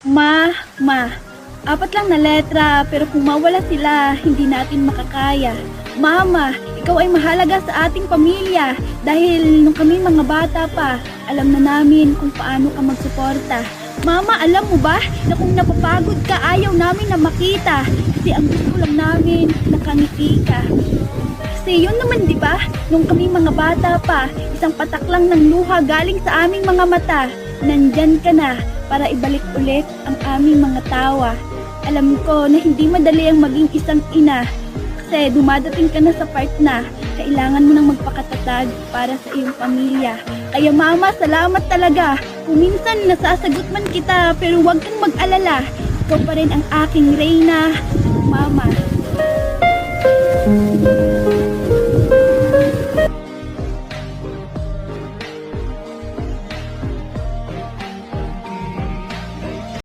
Ma, apat lang na letra pero kung mawala sila, hindi natin makakaya. Mama, ikaw ay mahalaga sa ating pamilya dahil nung kami mga bata pa, alam na namin kung paano ka magsuporta. Mama, alam mo ba na kung napapagod ka, ayaw namin na makita kasi ang gusto lang namin nakangiti ka. Kasi yun naman, di ba? Nung kami mga bata pa, isang patak lang ng luha galing sa aming mga mata. Nandyan ka na para ibalik ulit ang aming mga tawa. Alam ko na hindi madali ang maging isang ina kasi dumadating ka na sa part na kailangan mo nang magpakatatag para sa iyong pamilya. Kaya mama, salamat talaga. Kung minsan nasasagot man kita pero huwag kang mag-alala. Ikaw pa rin ang aking reyna, mama.